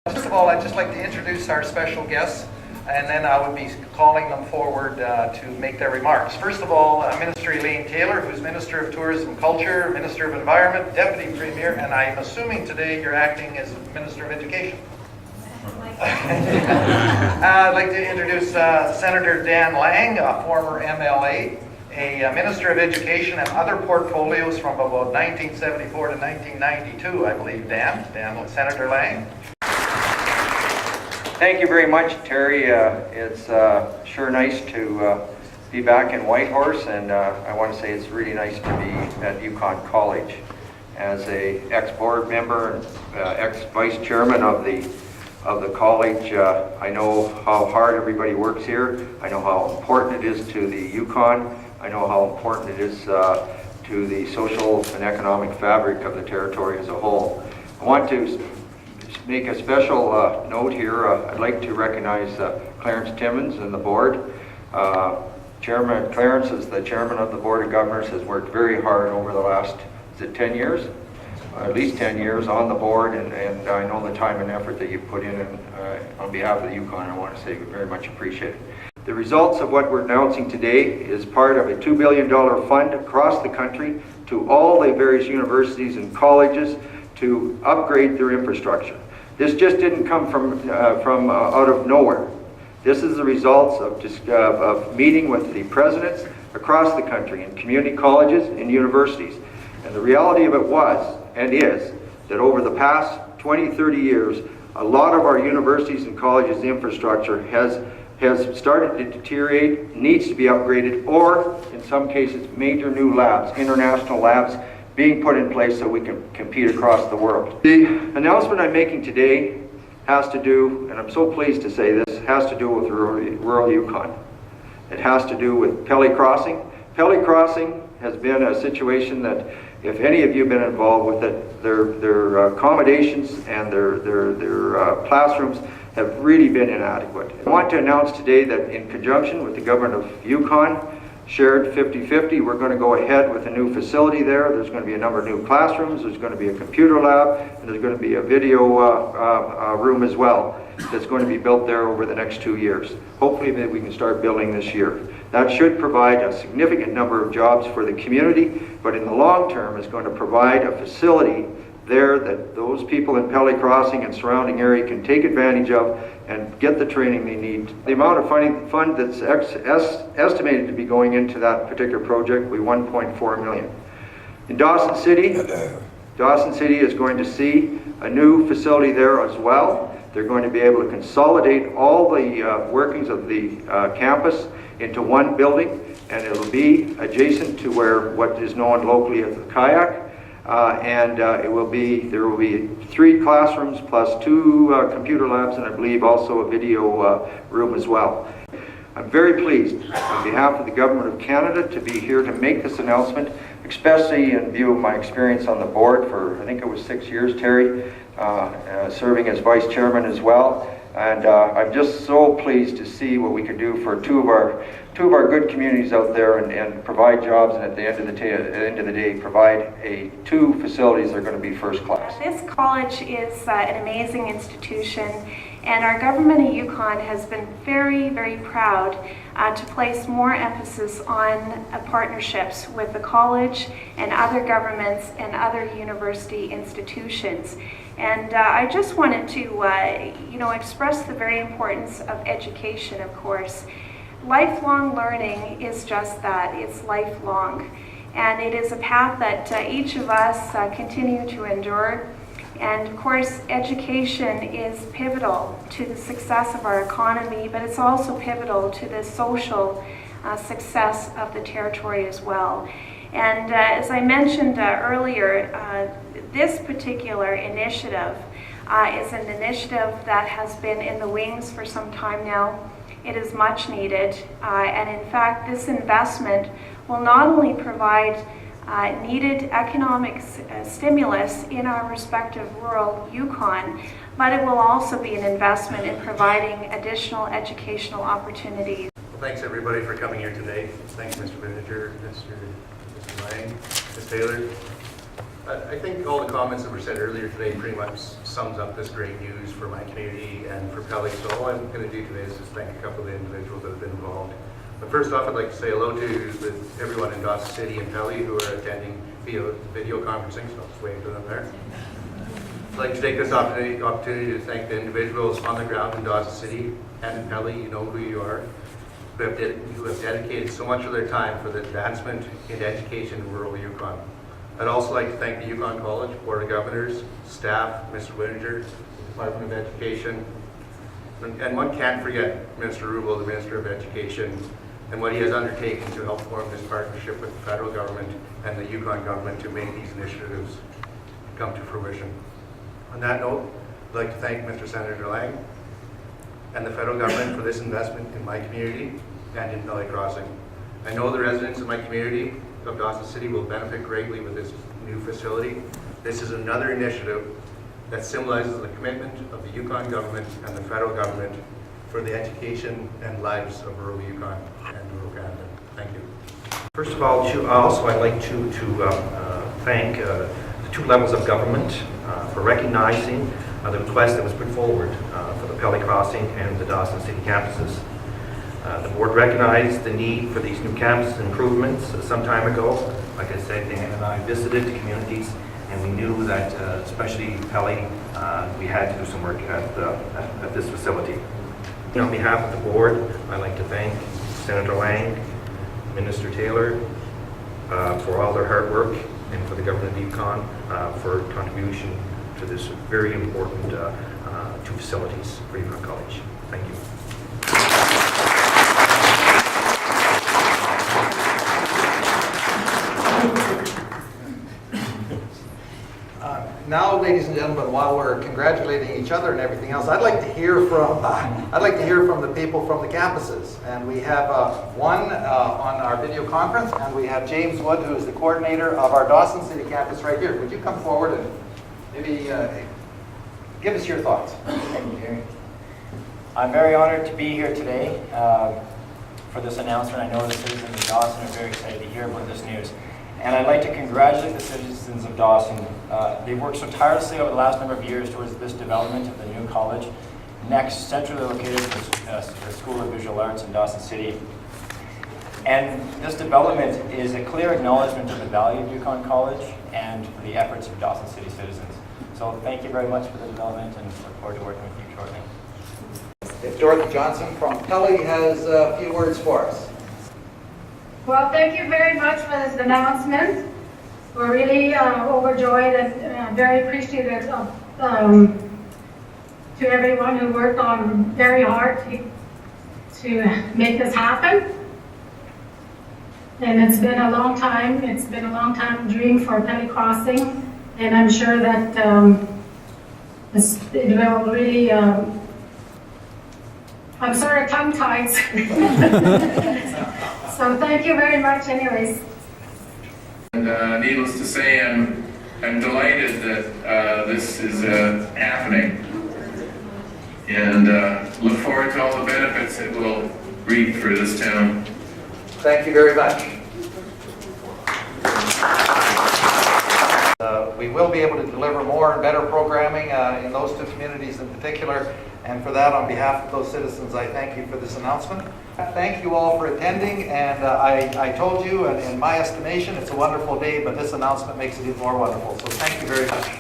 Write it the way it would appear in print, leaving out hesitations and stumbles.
First of all, I'd just like to introduce our special guests, and then I would be calling them forward to make their remarks. First of all, Minister Elaine Taylor, who's Minister of Tourism and Culture, Minister of Environment, Deputy Premier, and I'm assuming today you're acting as Minister of Education. I'd like to introduce Senator Dan Lang, a former MLA, a Minister of Education and other portfolios from about 1974 to 1992, I believe, Senator Lang. Thank you very much, Terry. It's sure nice to be back in Whitehorse, and I want to say it's really nice to be at Yukon College. As a ex-board member and ex-vice chairman of the college, I know how hard everybody works here. I know how important it is to the Yukon. I know how important it is to the social and economic fabric of the territory as a whole. I want to make a special note here. I'd like to recognize Clarence Timmins and the board. Chairman Clarence, as the chairman of the Board of Governors, has worked very hard over the last, is it 10 years? At least 10 years on the board, and I know the time and effort that you put in, and on behalf of the Yukon, I want to say we very much appreciate it. The results of what we're announcing today is part of a $2 billion fund across the country to all the various universities and colleges to upgrade their infrastructure. This just didn't come from out of nowhere. This is the results of meeting with the presidents across the country in community colleges and universities. And the reality of it was, and is, that over the past 20, 30 years, a lot of our universities and colleges infrastructure has started to deteriorate, needs to be upgraded, or in some cases, major new labs, international labs, being put in place so we can compete across the world. The announcement I'm making today has to do, and I'm so pleased to say this, has to do with rural Yukon. It has to do with Pelly Crossing. Pelly Crossing has been a situation that, if any of you have been involved with it, their accommodations and their classrooms have really been inadequate. I want to announce today that in conjunction with the government of Yukon, shared 50-50, we're going to go ahead with a new facility there. There's going to be a number of new classrooms, there's going to be a computer lab, and there's going to be a video room as well that's going to be built there over the next 2 years. Hopefully maybe we can start building this year. That should provide a significant number of jobs for the community, but in the long term is going to provide a facility there that those people in Pelly Crossing and surrounding area can take advantage of and get the training they need. The amount of fund that's estimated to be going into that particular project will be $1.4 million. In Dawson City is going to see a new facility there as well. They're going to be able to consolidate all the workings of the campus into one building, and it'll be adjacent to where what is known locally as the kayak. There will be 3 classrooms plus 2 computer labs, and I believe also a video room as well. I'm very pleased on behalf of the Government of Canada to be here to make this announcement, especially in view of my experience on the board for, I think it was 6 years, Terry, serving as vice chairman as well. And I'm just so pleased to see what we can do for two of our good communities out there and provide jobs, and at the end of the day provide 2 facilities that are going to be first class. This college is an amazing institution, and our government of Yukon has been very, very proud to place more emphasis on partnerships with the college and other governments and other university institutions. And I just wanted to, express the very importance of education, of course. Lifelong learning is just that, it's lifelong. And it is a path that each of us continue to endure. And of course, education is pivotal to the success of our economy, but it's also pivotal to the social success of the territory as well. And as I mentioned earlier, this particular initiative is an initiative that has been in the wings for some time now. It is much needed, and in fact, this investment will not only provide needed economic stimulus in our respective rural Yukon, but it will also be an investment in providing additional educational opportunities. Well, thanks everybody for coming here today. Thanks Mr. Manager, Mr. Lang, Ms. Taylor. I think all the comments that were said earlier today pretty much sums up this great news for my community and for Pelly. So all I'm going to do today is just thank a couple of the individuals that have been involved. But first off, I'd like to say hello to everyone in Dawson City and Pelly who are attending via video conferencing, so I'll just wave to them there. I'd like to take this opportunity to thank the individuals on the ground in Dawson City and in Pelly. You know who you are, who have dedicated so much of their time for the advancement in education in rural Yukon. I'd also like to thank the Yukon College, Board of Governors, staff, Mr. Whittinger, Department of Education, and one can't forget Minister Rubel, the Minister of Education, and what he has undertaken to help form this partnership with the federal government and the Yukon government to make these initiatives come to fruition. On that note, I'd like to thank Mr. Senator Lang and the federal government for this investment in my community and in Pelly Crossing. I know the residents of my community of Dawson City will benefit greatly with this new facility. This is another initiative that symbolizes the commitment of the Yukon government and the federal government for the education and lives of rural Yukon and rural Canada. Thank you. First of all, I'd like to thank the two levels of government for recognizing the request that was put forward for the Pelly Crossing and the Dawson City campuses. The board recognized the need for these new campus improvements some time ago. Like I said, Dan and I visited the communities, and we knew that, especially Pelly, we had to do some work at this facility. On behalf of the board, I'd like to thank Senator Lang, Minister Taylor, for all their hard work, and for the government of Yukon for contribution to this very important two facilities for Yukon College. Thank you. Now, ladies and gentlemen, while we're congratulating each other and everything else, I'd like to hear from the people from the campuses. And we have one on our video conference, and we have James Wood, who is the coordinator of our Dawson City campus right here. Would you come forward and maybe give us your thoughts? Thank you, Gary. I'm very honored to be here today for this announcement. I know the citizens of Dawson are very excited to hear about this news. And I'd like to congratulate the citizens of Dawson. They've worked so tirelessly over the last number of years towards this development of the new college, next centrally located to the School of Visual Arts in Dawson City. And this development is a clear acknowledgement of the value of Yukon College and the efforts of Dawson City citizens. So thank you very much for the development, and look forward to working with you shortly. If Dorothy Johnson from Pelly has a few words for us. Well, thank you very much for this announcement. We're really overjoyed and very appreciative of, to everyone who worked on very hard to make this happen. And it's been a long time. It's been a long time dream for Pelly Crossing, and I'm sure that it will really. I'm sort of tongue-tied. So thank you very much anyways. And needless to say, I'm delighted that this is happening, and look forward to all the benefits it will reap for this town. Thank you very much. We will be able to deliver more and better programming in those two communities in particular. And for that, on behalf of those citizens, I thank you for this announcement. Thank you all for attending. And I told you, and in my estimation, it's a wonderful day, but this announcement makes it even more wonderful. So thank you very much.